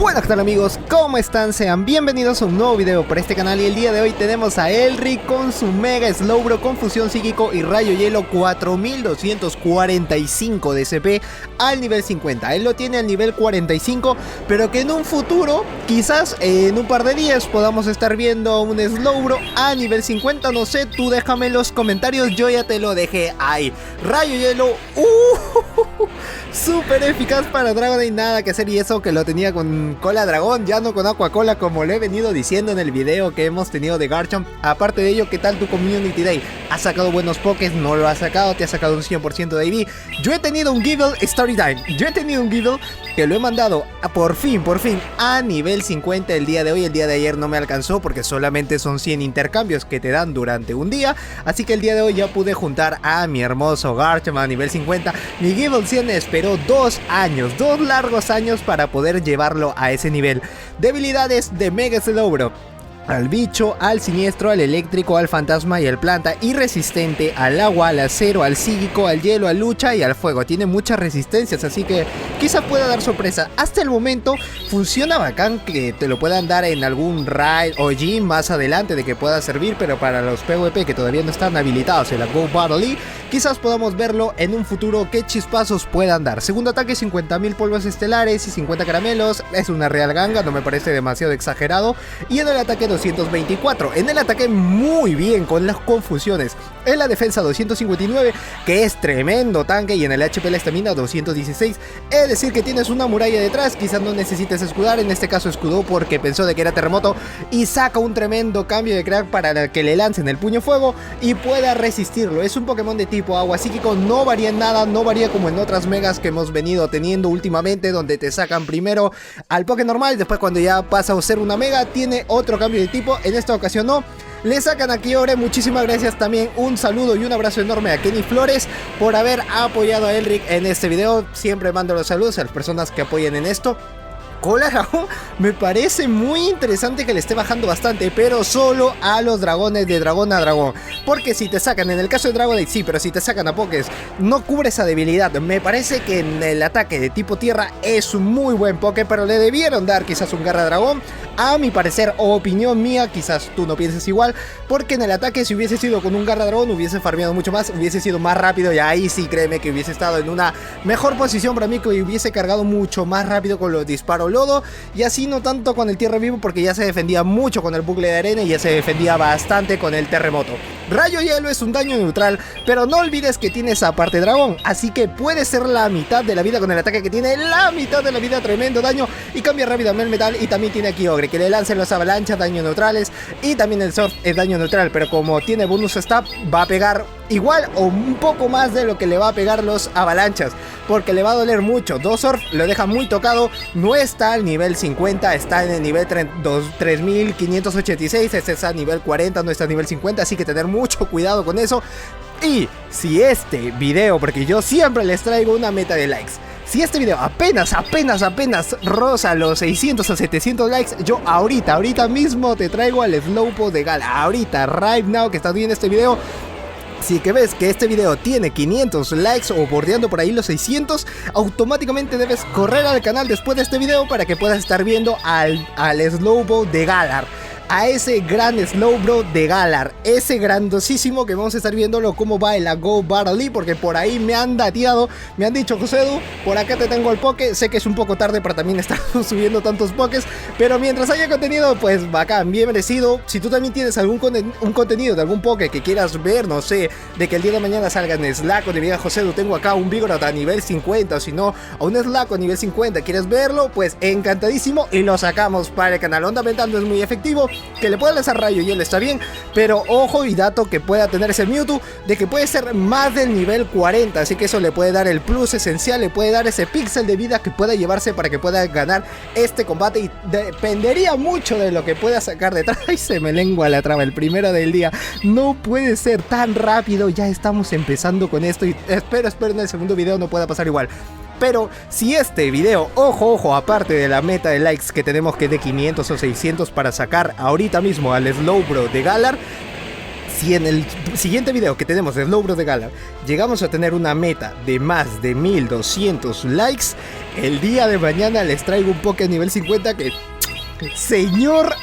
Buenas, ¿qué tal amigos? ¿Cómo están? Sean bienvenidos a un nuevo video por este canal. Y el día de hoy tenemos a Elric con su Mega Slowbro con Fusión Psíquico y Rayo Hielo 4245 de CP al nivel 50. Él lo tiene al nivel 45, pero que en un futuro, quizás en un par de días, podamos estar viendo un Slowbro a nivel 50. No sé, tú déjame en los comentarios, yo ya te lo dejé ahí. Rayo Hielo, súper eficaz para Dragonite, nada que hacer, y eso que lo tenía con Cola Dragón, ya no con Aqua Cola, como le he venido diciendo en el video que hemos tenido de Garchomp. Aparte de ello, ¿qué tal tu Community Day? ¿Has sacado buenos pokés? ¿No lo has sacado? ¿Te has sacado un 100% de IV? Yo he tenido un Gible Storytime, yo he tenido un Gible que lo he mandado por fin a nivel 50 el día de hoy. El día de ayer no me alcanzó porque solamente son 100 intercambios que te dan durante un día, así que el día de hoy ya pude juntar a mi hermoso Garchomp a nivel 50. Mi Gible 100 esperó 2 largos años para poder llevarlo a ese nivel. Debilidades de Mega Slowbro: al bicho, al siniestro, al eléctrico, al fantasma y al planta, y resistente al agua, al acero, al psíquico, al hielo, al lucha y al fuego. Tiene muchas resistencias, así que quizá pueda dar sorpresa. Hasta el momento funciona bacán que te lo puedan dar en algún raid o gym más adelante de que pueda servir, pero para los PvP que todavía no están habilitados en la Go Battle League, quizás podamos verlo en un futuro qué chispazos puedan dar. Segundo ataque, 50.000 polvos estelares y 50 caramelos. Es una real ganga, no me parece demasiado exagerado. Y en el ataque 224. En el ataque muy bien con las confusiones. En la defensa 259, que es tremendo tanque, y en el HP la estamina 216. Es decir que tienes una muralla detrás, quizás no necesites escudar. En este caso escudó porque pensó de que era terremoto y saca un tremendo cambio de crack para que le lancen el puño fuego y pueda resistirlo. Es un Pokémon de tipo agua psíquico, no varía en nada, no varía como en otras megas que hemos venido teniendo últimamente, donde te sacan primero al Poké normal, después cuando ya pasa a ser una mega tiene otro cambio de tipo. En esta ocasión no, le sacan a Kyore. Muchísimas gracias también, un saludo y un abrazo enorme a Kenny Flores por haber apoyado a Elric en este video. Siempre mando los saludos a las personas que apoyen en esto. Cola Dragón me parece muy interesante que le esté bajando bastante, pero solo a los dragones de dragón a dragón, porque si te sacan, en el caso de Dragonite sí, pero si te sacan a Pokés no cubre esa debilidad. Me parece que en el ataque de tipo tierra es un muy buen Poké, pero le debieron dar quizás un Garra Dragón, a mi parecer, o opinión mía, quizás tú no pienses igual, porque en el ataque si hubiese sido con un Garra Dragón hubiese farmeado mucho más, hubiese sido más rápido, y ahí sí créeme que hubiese estado en una mejor posición para mí, que hubiese cargado mucho más rápido con los disparos lodo, y así no tanto con el tierra vivo, porque ya se defendía mucho con el bucle de arena y ya se defendía bastante con el terremoto. Rayo Hielo es un daño neutral, pero no olvides que tiene esa parte dragón, así que puede ser la mitad de la vida con el ataque que tiene, la mitad de la vida, tremendo daño, y cambia rápidamente el metal. Y también tiene aquí Ogre, que le lancen las avalanchas, daño neutrales, y también el surf es daño neutral, pero como tiene bonus stab va a pegar igual o un poco más de lo que le va a pegar los avalanchas, porque le va a doler mucho. Dos surf lo deja muy tocado, no está al nivel 50, está en el nivel 3586, este está a nivel 40, no está a nivel 50, así que tener mucho cuidado con eso. Y si este video, porque yo siempre les traigo una meta de likes, si este video apenas roza los 600 o 700 likes, yo ahorita mismo te traigo al Slowbro de Galar. Ahorita, right now que estás viendo este video, si que ves que este video tiene 500 likes o bordeando por ahí los 600, automáticamente debes correr al canal después de este video para que puedas estar viendo al Slowbro de Galar. A ese gran Slowbro de Galar, ese grandosísimo que vamos a estar viéndolo cómo va en la Go Battle League, porque por ahí me han dateado, me han dicho: Josedu, por acá te tengo el Poké. Sé que es un poco tarde para también estar subiendo tantos Pokés, pero mientras haya contenido, pues bacán, bien merecido. Si tú también tienes algún un contenido de algún Poké que quieras ver, no sé, de que el día de mañana salga en Slack o de diga: Josedu, tengo acá un Vigoroth a nivel 50, o si no, a un Slack a nivel 50, ¿quieres verlo? Pues encantadísimo, y lo sacamos para el canal. Onda Mental no es muy efectivo, que le pueda lanzar Rayo Hielo está bien, pero ojo y dato que pueda tener ese Mewtwo de que puede ser más del nivel 40, así que eso le puede dar el plus esencial, le puede dar ese píxel de vida que pueda llevarse para que pueda ganar este combate, y dependería mucho de lo que pueda sacar detrás. Ay, se me lengua la trama, el primero del día, no puede ser tan rápido, ya estamos empezando con esto, y espero en el segundo video no pueda pasar igual. Pero si este video, ojo, aparte de la meta de likes que tenemos, que es de 500 o 600 para sacar ahorita mismo al Slowbro de Galar, si en el siguiente video que tenemos de Slowbro de Galar llegamos a tener una meta de más de 1200 likes, el día de mañana les traigo un Poké nivel 50 que... Señor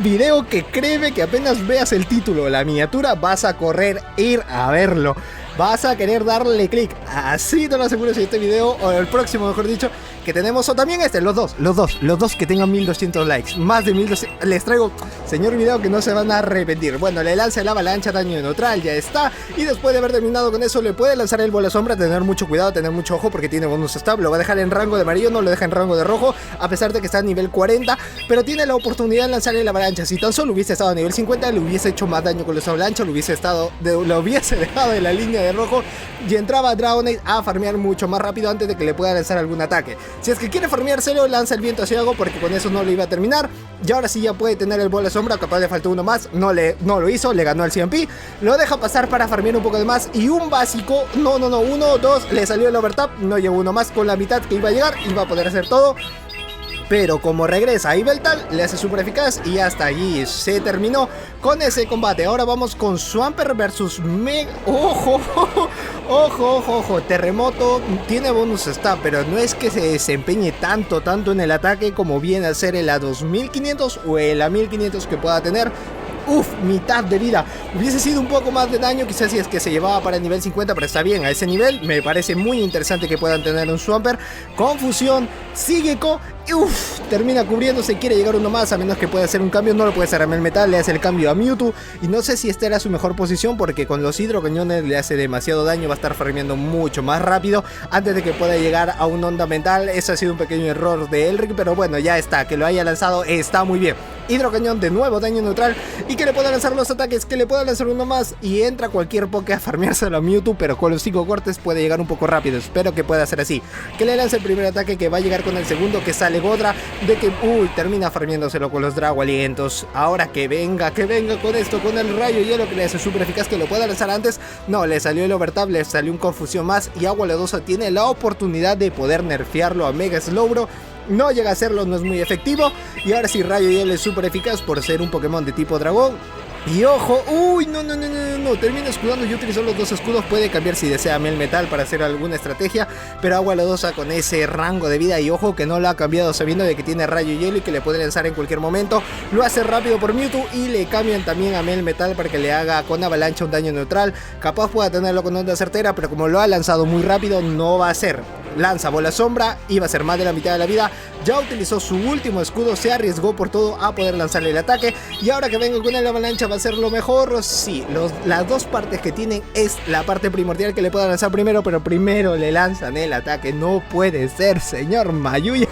video que créeme que apenas veas el título o la miniatura vas a correr ir a verlo. Vas a querer darle clic. Así te lo aseguro si este video o el próximo, mejor dicho, que tenemos, o también los dos que tengan 1200 likes, más de 1200, les traigo, señor video, que no se van a arrepentir. Bueno, le lanza el avalancha, daño neutral, ya está, y después de haber terminado con eso le puede lanzar el bola sombra. Tener mucho cuidado, tener mucho ojo porque tiene bonus stab, lo va a dejar en rango de amarillo, no lo deja en rango de rojo, a pesar de que está a nivel 40, pero tiene la oportunidad de lanzarle la avalancha. Si tan solo hubiese estado a nivel 50, le hubiese hecho más daño con los avalanchas, lo hubiese dejado en la línea de rojo y entraba Dragonite a farmear mucho más rápido antes de que le pueda lanzar algún ataque. Si es que quiere farmeárselo, lanza el viento ciego porque con eso no lo iba a terminar. Y ahora sí ya puede tener el bola sombra, capaz le faltó uno más, no lo hizo, le ganó al CMP. Lo deja pasar para farmear un poco de más y un básico, uno, dos, le salió el overtap, no llegó uno más con la mitad que iba a llegar, iba a poder hacer todo. Pero como regresa a Yveltal, le hace super eficaz y hasta allí se terminó con ese combate. Ahora vamos con Swampert versus Mega... Ojo, Terremoto tiene bonus stab, pero no es que se desempeñe tanto en el ataque como viene a ser el A2500 o el A1500 que pueda tener. Mitad de vida. Hubiese sido un poco más de daño quizás si es que se llevaba para el nivel 50, pero está bien, a ese nivel me parece muy interesante que puedan tener un Swampert. Confusión, Sigeko, termina cubriéndose, quiere llegar uno más, a menos que pueda hacer un cambio, no lo puede hacer a Melmetal, le hace el cambio a Mewtwo, y no sé si esta era su mejor posición, porque con los hidrocañones le hace demasiado daño, va a estar farmeando mucho más rápido, antes de que pueda llegar a un onda mental. Eso ha sido un pequeño error de Elric, pero bueno, ya está, que lo haya lanzado, está muy bien. Hidrocañón de nuevo, daño neutral, y que le pueda lanzar los ataques, que le pueda lanzar uno más, y entra cualquier Poké a farmeárselo a Mewtwo, pero con los 5 cortes puede llegar un poco rápido. Espero que pueda ser así, que le lance el primer ataque, que va a llegar con el segundo, que sale Godra, de que termina farmeándoselo con los Drago Alientos. Ahora que venga con esto, con el rayo hielo, que le hace súper eficaz, que lo pueda lanzar antes. No, le salió el overtap, le salió un confusión más, y Agua Lodosa tiene la oportunidad de poder nerfearlo a Mega Slowbro. No llega a hacerlo, no es muy efectivo. Y ahora sí, Rayo Hielo es súper eficaz por ser un Pokémon de tipo dragón. Y ojo, no, termina escudando y utilizó los dos escudos. Puede cambiar si desea Melmetal para hacer alguna estrategia, pero Agua Lodosa con ese rango de vida, y ojo que no lo ha cambiado sabiendo de que tiene Rayo Hielo y que le puede lanzar en cualquier momento. Lo hace rápido por Mewtwo y le cambian también a Melmetal para que le haga con avalancha un daño neutral. Capaz pueda tenerlo con onda certera, pero como lo ha lanzado muy rápido no va a ser. Lanza bola sombra, iba a ser más de la mitad de la vida. Ya utilizó su último escudo, se arriesgó por todo a poder lanzarle el ataque. Y ahora que venga con el avalancha va a ser lo mejor. Sí, las dos partes que tienen es la parte primordial que le pueda lanzar primero, pero primero le lanzan el ataque. No puede ser, señor Mayuya.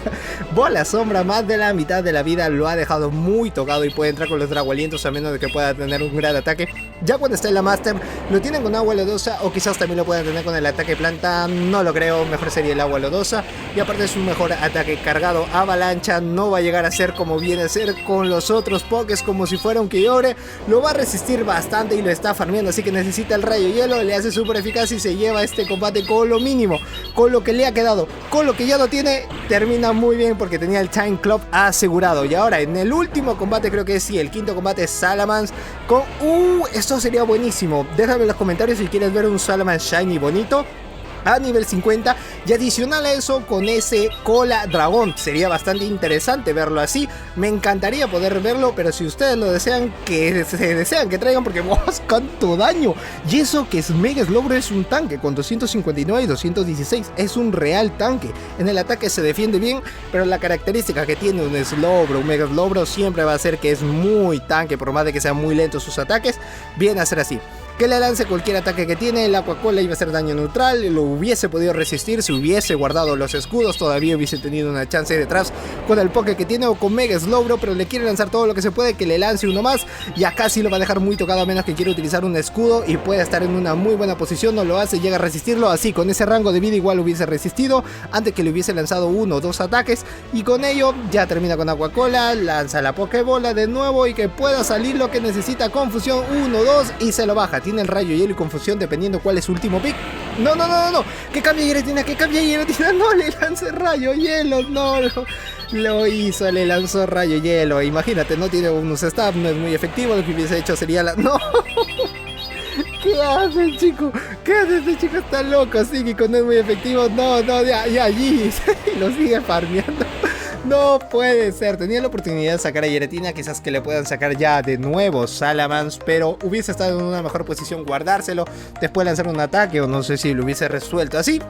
Bola sombra, más de la mitad de la vida, lo ha dejado muy tocado y puede entrar con los Drago Alientos a menos de que pueda tener un gran ataque. Ya cuando esté en la Master, lo tienen con Agua Lodosa, o quizás también lo puedan tener con el ataque planta. No lo creo, mejor sería el Agua Lodosa. Y aparte es un mejor ataque cargado. Avalancha no va a llegar a ser como viene a ser con los otros Pokés, como si fuera un Kyogre. Lo va a resistir bastante y lo está farmeando, así que necesita el Rayo Hielo. Le hace súper eficaz y se lleva este combate con lo mínimo, con lo que le ha quedado, con lo que ya no tiene. Termina muy bien porque tenía el Time Club asegurado. Y ahora en el último combate, creo que es el quinto combate, Salamence con... esto sería buenísimo. Déjame en los comentarios si quieres ver un Salamence Shiny bonito a nivel 50, y adicional a eso con ese cola dragón. Sería bastante interesante verlo así. Me encantaría poder verlo, pero si ustedes lo desean, que traigan, porque vos cuánto daño. Y eso que es Mega Slowbro es un tanque con 259 y 216, es un real tanque. En el ataque se defiende bien, pero la característica que tiene un Slowbro, un Mega Slowbro, siempre va a ser que es muy tanque, por más de que sean muy lentos sus ataques, viene a ser así. Que le lance cualquier ataque que tiene, el Aquacola iba a ser daño neutral, lo hubiese podido resistir si hubiese guardado los escudos, todavía hubiese tenido una chance detrás con el Poké que tiene o con Mega Slowbro, pero le quiere lanzar todo lo que se puede, que le lance uno más, y acá sí lo va a dejar muy tocado a menos que quiera utilizar un escudo y pueda estar en una muy buena posición. No lo hace, llega a resistirlo, así con ese rango de vida igual hubiese resistido antes que le hubiese lanzado uno o dos ataques, y con ello ya termina con Aquacola, lanza la Pokébola de nuevo y que pueda salir lo que necesita. Confusión 1, 2 y se lo baja. Tiene el Rayo Hielo y Confusión dependiendo cuál es su último pick. No, que cambie Giratina, no le lance Rayo Hielo, no, lo hizo, le lanzó Rayo Hielo. Imagínate, no tiene bonus stab, no es muy efectivo, lo que hubiese hecho sería la... No, ¿qué ¿Qué hace, chico? ¿Qué hace este chico? Está loco, psíquico, no es muy efectivo. No, ya allí. Y lo sigue farmeando. No puede ser, tenía la oportunidad de sacar a Giratina, quizás que le puedan sacar ya de nuevo Salamence, pero hubiese estado en una mejor posición guardárselo, después lanzar un ataque o no sé si lo hubiese resuelto así.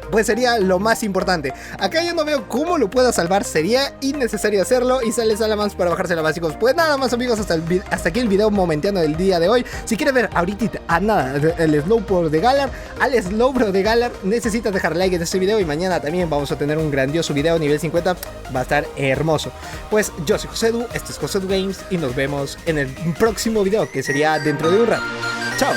Pues sería lo más importante. Acá ya no veo cómo lo pueda salvar, sería innecesario hacerlo y sale Salamence para bajarse a básicos. Pues nada más amigos, hasta aquí el video momentáneo del día de hoy. Si quieres ver ahorita a nada el Slowbro de Galar, necesitas dejar like en este video y mañana también vamos a tener un grandioso video nivel 50, va a estar hermoso. Pues yo soy Josedu, esto es Josedu Games y nos vemos en el próximo video que sería dentro de un rato. Chao.